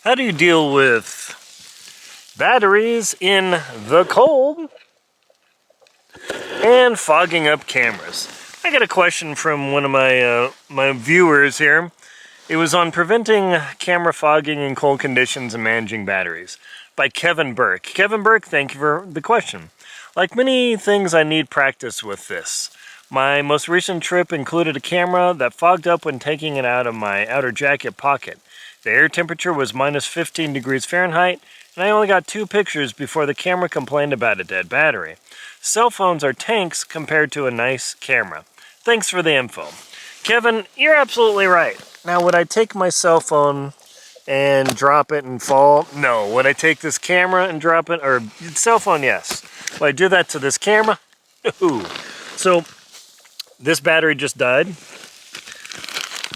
How do you deal with batteries in the cold and fogging up cameras? I got a question from one of my viewers here. It was on preventing camera fogging in cold conditions and managing batteries by Kevin Burke. Kevin Burke, thank you for the question. Like many things, I need practice with this. My most recent trip included a camera that fogged up when taking it out of my outer jacket pocket. The air temperature was minus 15 degrees Fahrenheit, and I only got 2 pictures before the camera complained about a dead battery. Cell phones are tanks compared to a nice camera. Thanks for the info. Kevin, you're absolutely right. Now, would I take my cell phone and drop it and fall? No. Would I take this camera and drop it? Or cell phone, yes. Would I do that to this camera? No. So, this battery just died.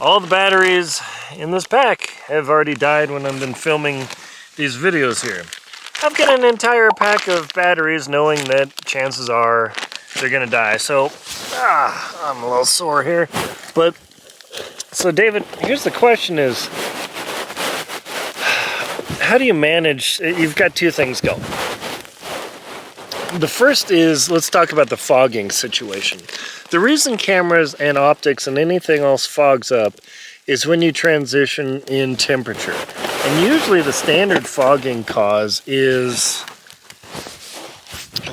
All the batteries in this pack have already died when I've been filming these videos here. I've got an entire pack of batteries knowing that chances are they're gonna die. So, I'm a little sore here. But, so David, here's the question is, how do you manage, you've got 2 things going. The first is, let's talk about the fogging situation. The reason cameras and optics and anything else fogs up is when you transition in temperature. And usually the standard fogging cause is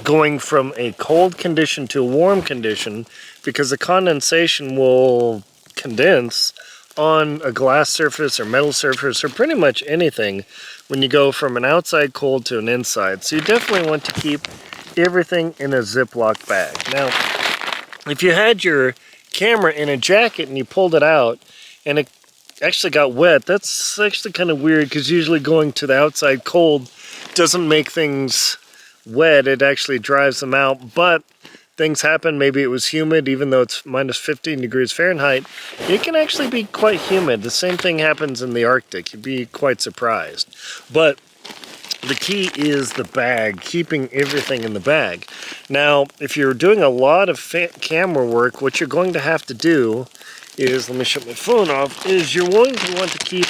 going from a cold condition to a warm condition because the condensation will condense on a glass surface or metal surface or pretty much anything when you go from an outside cold to an inside. So you definitely want to keep everything in a Ziploc bag. Now, if you had your camera in a jacket and you pulled it out and it actually got wet, that's actually kind of weird because usually going to the outside cold doesn't make things wet, it actually dries them out. But things happen, maybe it was humid, even though it's minus 15 degrees Fahrenheit, it can actually be quite humid. The same thing happens in the Arctic, you'd be quite surprised. But the key is the bag, keeping everything in the bag. Now, if you're doing a lot of camera work, what you're going to have to do is, let me shut my phone off, is you're going to want to keep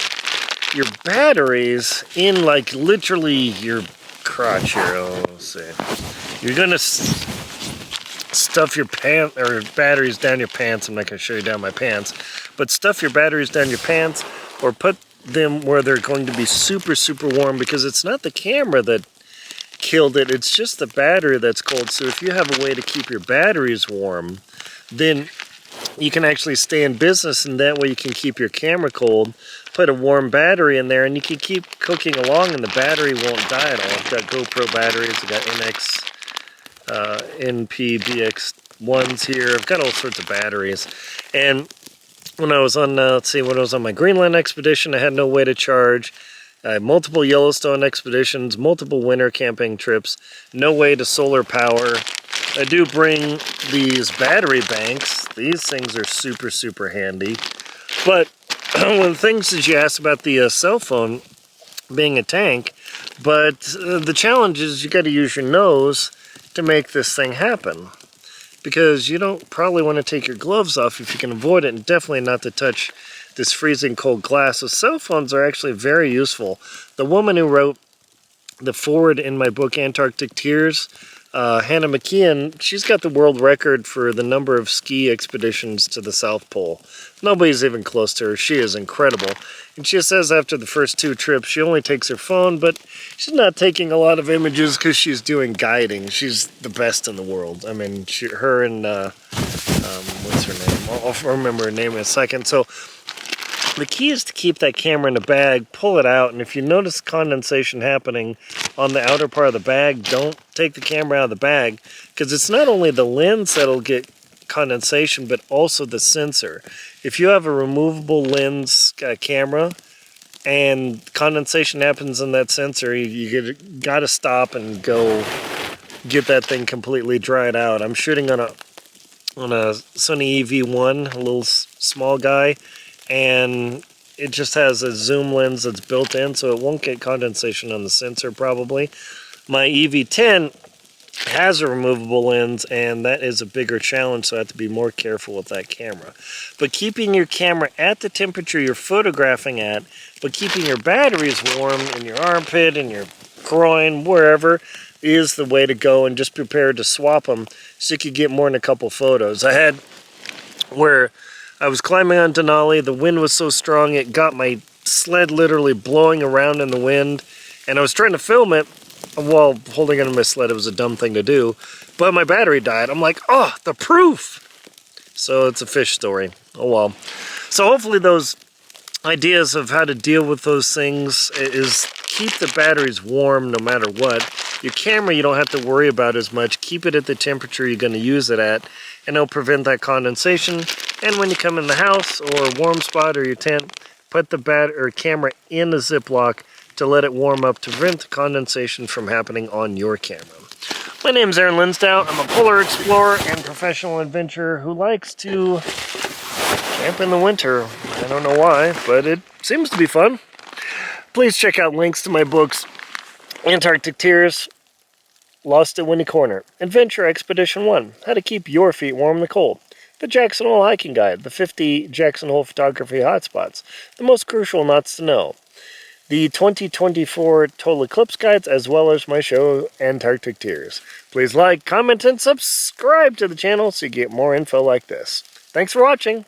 your batteries in like literally your crotch here. Oh, let's see. You're going to stuff your batteries down your pants. I'm not going to show you down my pants, but stuff your batteries down your pants or put them where they're going to be super, super warm because it's not the camera that killed it, it's just the battery that's cold. So if you have a way to keep your batteries warm, then you can actually stay in business and that way you can keep your camera cold, put a warm battery in there and you can keep cooking along and the battery won't die at all. I've got GoPro batteries, I've got NX, NP, BX1s here, I've got all sorts of batteries. And when I was on, when I was on my Greenland expedition, I had no way to charge. I had multiple Yellowstone expeditions, multiple winter camping trips, no way to solar power. I do bring these battery banks. These things are super, super handy. But one of the things is you asked about the cell phone being a tank, but the challenge is you got to use your nose to make this thing happen. Because you don't probably want to take your gloves off if you can avoid it, and definitely not to touch this freezing cold glass. So cell phones are actually very useful. The woman who wrote the foreword in my book, Antarctic Tears, Hannah McKeon, she's got the world record for the number of ski expeditions to the South Pole. Nobody's even close to her. She is incredible. And she says after the first 2 trips, she only takes her phone, but she's not taking a lot of images because she's doing guiding. She's the best in the world. I mean, her and, what's her name? I'll remember her name in a second. So the key is to keep that camera in a bag, pull it out, and if you notice condensation happening on the outer part of the bag, don't take the camera out of the bag, because it's not only the lens that'll get condensation, but also the sensor. If you have a removable lens camera and condensation happens in that sensor, you gotta stop and go get that thing completely dried out. I'm shooting on a Sony EV1, a little small guy, and it just has a zoom lens that's built in, so it won't get condensation on the sensor probably. My EV10 has a removable lens, and that is a bigger challenge, so I have to be more careful with that camera. But keeping your camera at the temperature you're photographing at, but keeping your batteries warm in your armpit, in your groin, wherever, is the way to go, and just prepare to swap them so you could get more than a couple photos. I had where I was climbing on Denali, the wind was so strong it got my sled literally blowing around in the wind, and I was trying to film it while holding onto my sled. It was a dumb thing to do, but my battery died. I'm like, oh, the proof! So it's a fish story. Oh well. So hopefully those ideas of how to deal with those things is keep the batteries warm no matter what. Your camera you don't have to worry about as much. Keep it at the temperature you're going to use it at, and it'll prevent that condensation. And when you come in the house or a warm spot or your tent, put the camera in a Ziploc to let it warm up to prevent the condensation from happening on your camera. My name's Aaron Linsdau. I'm a polar explorer and professional adventurer who likes to camp in the winter. I don't know why, but it seems to be fun. Please check out links to my books, Antarctic Tears, Lost at Windy Corner, Adventure Expedition 1, How to Keep Your Feet Warm in the Cold, the Jackson Hole Hiking Guide, the 50 Jackson Hole Photography Hotspots, the most crucial knots to know, the 2024 Total Eclipse Guides, as well as my show, Antarctic Tears. Please like, comment, and subscribe to the channel so you get more info like this. Thanks for watching.